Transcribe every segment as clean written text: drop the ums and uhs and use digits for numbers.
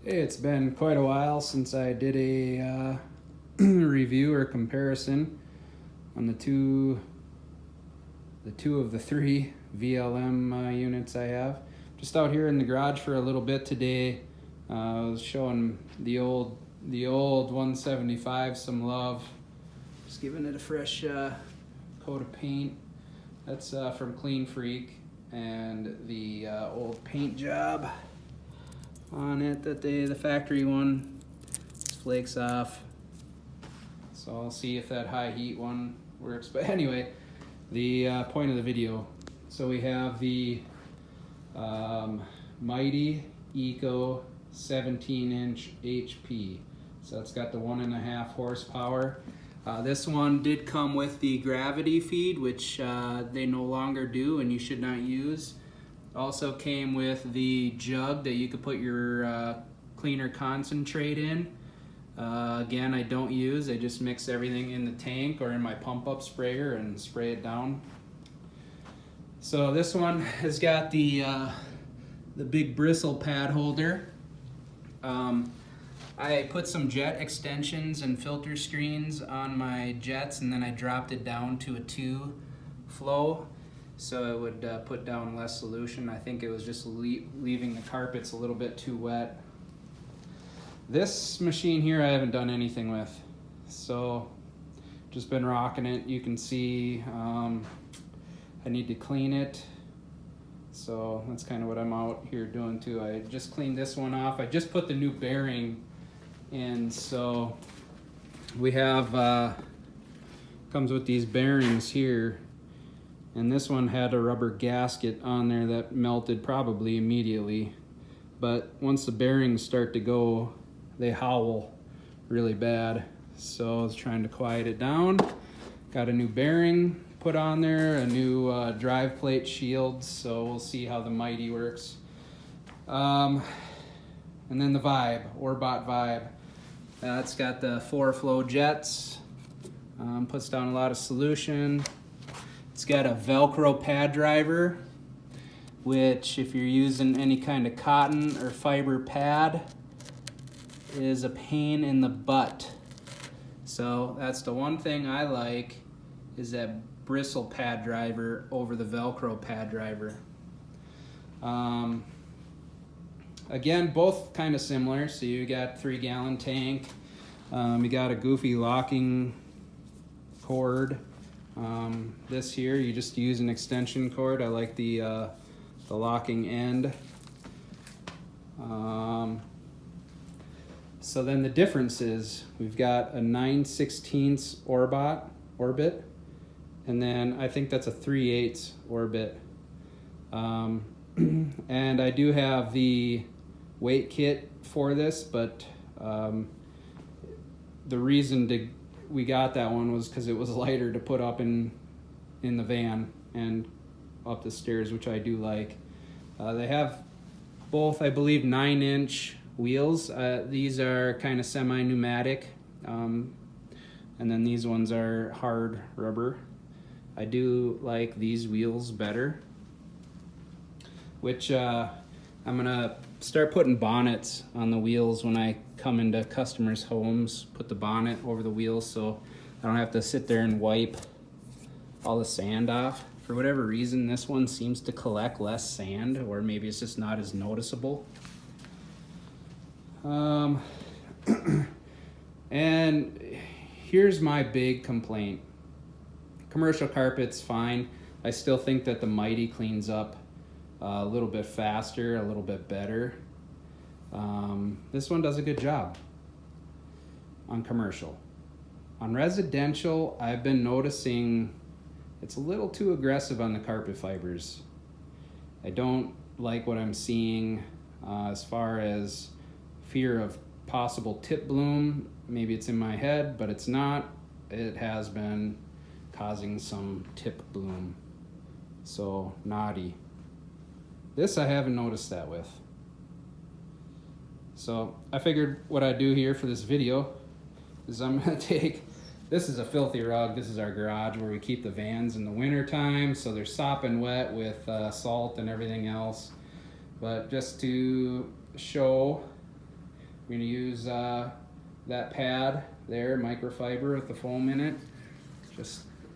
Hey, it's been quite a while since I did a review or comparison on the two of the three VLM units I have. Just out here in the garage for a little bit today. I was showing the old 175 some love. Just giving it a fresh coat of paint. That's from Clean Freak, and the old paint job on it that the factory one flakes off. So I'll see if that high heat one works. But anyway, the point of the video. So we have the Mytee Eco 17-inch HP. So it's got the 1.5 horsepower. This one did come with the gravity feed, which they no longer do and you should not use. Also came with the jug that you could put your cleaner concentrate in. Again, I don't use. I just mix everything in the tank or in my pump-up sprayer and spray it down. So this one has got the big bristle pad holder. I put some jet extensions and filter screens on my jets, and then I dropped it down to a 2 flow. So it would put down less solution. I think it was just leaving the carpets a little bit too wet. This machine here I haven't done anything with. So just been rocking it. You can see I need to clean it. So that's kind of what I'm out here doing too. I just cleaned this one off. I just put the new bearing in. So we have, comes with these bearings here. And this one had a rubber gasket on there that melted probably immediately. But once the bearings start to go, they howl really bad. So I was trying to quiet it down. Got a new bearing put on there, a new drive plate shield. So we'll see how the Mytee works. And then the Vibe, Orbot Vibe. It's got the 4-flow jets. Puts down a lot of solution. It's got a Velcro pad driver, which if you're using any kind of cotton or fiber pad, is a pain in the butt. So that's the one thing I like, is that bristle pad driver over the Velcro pad driver. Again, both kind of similar. So you got 3-gallon tank. You got a goofy locking cord. This here, you just use an extension cord. I like the locking end. So then the difference is we've got a 9/16 Orbit, and then I think that's a 3/8 Orbit. And I do have the weight kit for this, but the reason we got that one was because it was lighter to put up in the van and up the stairs, which I do like. They have both, I believe, 9-inch wheels. These are kind of semi-pneumatic, and then these ones are hard rubber. I do like these wheels better, which I'm gonna start putting bonnets on the wheels when I come into customers' homes. Put the bonnet over the wheels so I don't have to sit there and wipe all the sand off. For whatever reason, this one seems to collect less sand, or maybe it's just not as noticeable. And here's my big complaint. Commercial carpet's fine. I still think that the Mytee cleans up a little bit faster, a little bit better. This one does a good job on commercial. On residential, I've been noticing it's a little too aggressive on the carpet fibers. I don't like what I'm seeing as far as fear of possible tip bloom. Maybe it's in my head, but it's not. It has been causing some tip bloom. So naughty. This I haven't noticed that with. So I figured what I'd do here for this video is I'm gonna take, this is a filthy rug. This is our garage where we keep the vans in the winter time, so they're sopping wet with salt and everything else. But just to show We're gonna use that pad there, microfiber with the foam in it.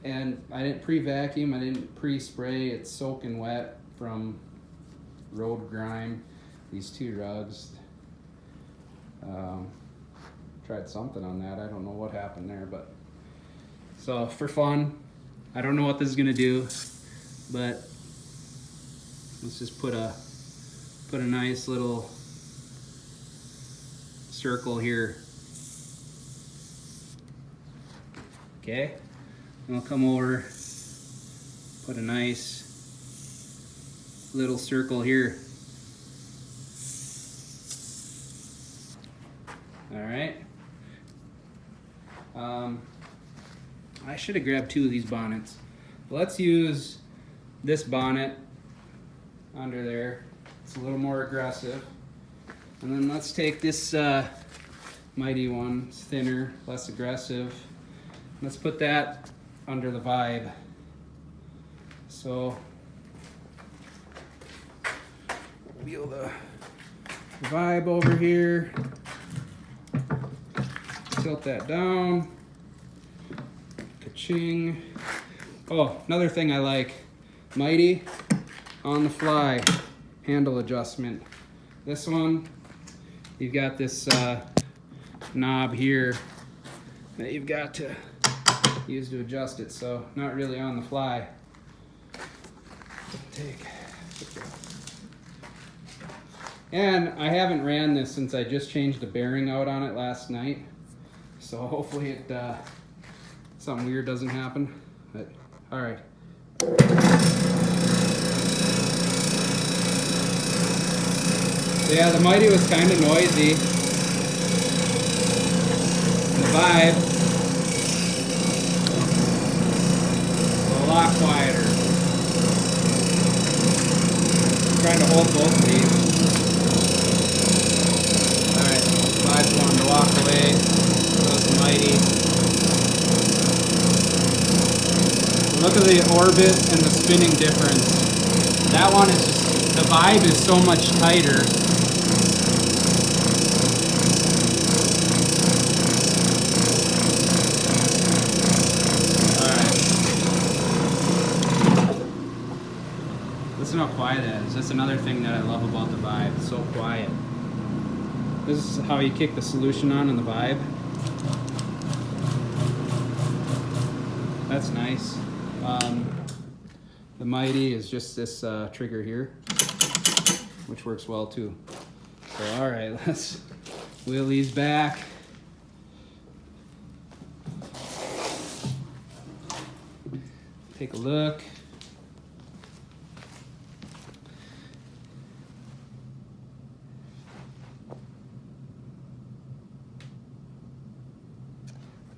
And I didn't pre-vacuum, I didn't pre-spray. It's soaking wet from road grime. These two rugs. Tried something on that. I don't know what happened there, but so for fun, I don't know what this is gonna do, but let's just put a nice little circle here. Okay, and I'll come over, put a nice little circle here. All right. I should have grabbed two of these bonnets. Let's use this bonnet under there. It's a little more aggressive. And then let's take this Mytee one. It's thinner, less aggressive. Let's put that under the Vibe. So wheel the Vibe over here. Tilt that down. Ka-ching. Oh, another thing I like, Mytee on the fly handle adjustment. This one, you've got this knob here that you've got to use to adjust it, so not really on the fly. And I haven't ran this since I just changed the bearing out on it last night, so hopefully something weird doesn't happen. But all right. Yeah, the Mytee was kind of noisy. The Vibe, a lot quieter. I'm trying to hold both of these. Alright, Vibe's wanting to walk away. So it's the Mytee. Look at the orbit and the spinning difference. That one is just, the Vibe is so much tighter. Listen how quiet that is. That's another thing that I love about the Vibe. It's so quiet. This is how you kick the solution on in the Vibe. That's nice. The Mytee is just this trigger here, which works well too. So all right, let's wheel these back. Take a look.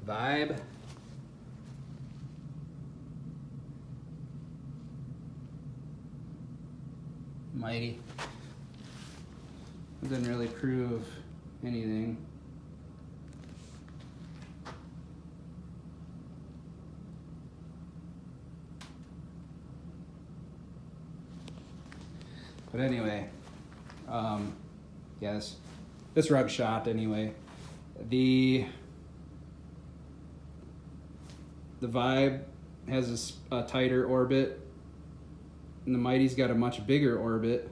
Vibe. Mytee. It didn't really prove anything. But anyway, yeah, this rug shot anyway. The Vibe has a tighter orbit, and the Mytee's got a much bigger orbit,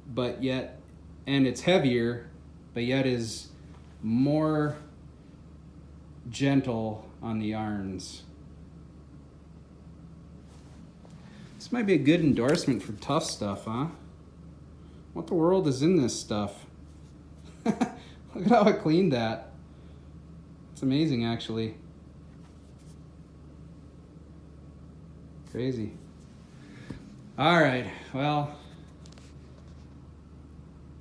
but yet, and it's heavier, but yet is more gentle on the yarns. This might be a good endorsement for Tough Stuff, huh? What the world is in this stuff? Look at how I cleaned that. It's amazing, actually. Crazy. All right, well,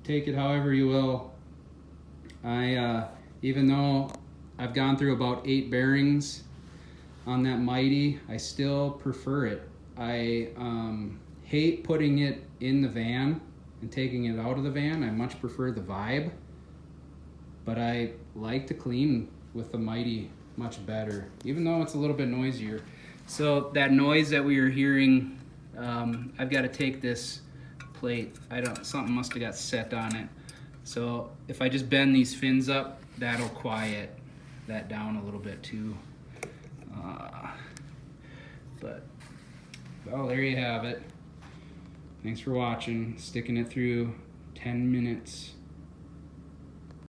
take it however you will. Even though I've gone through about 8 bearings on that Mytee, I still prefer it. I hate putting it in the van and taking it out of the van. I much prefer the Vibe, but I like to clean with the Mytee much better, even though it's a little bit noisier. So that noise that we were hearing, I've got to take this plate. Something must have got set on it. So if I just bend these fins up, that'll quiet that down a little bit too. But well, there you have it. Thanks for watching, sticking it through 10 minutes.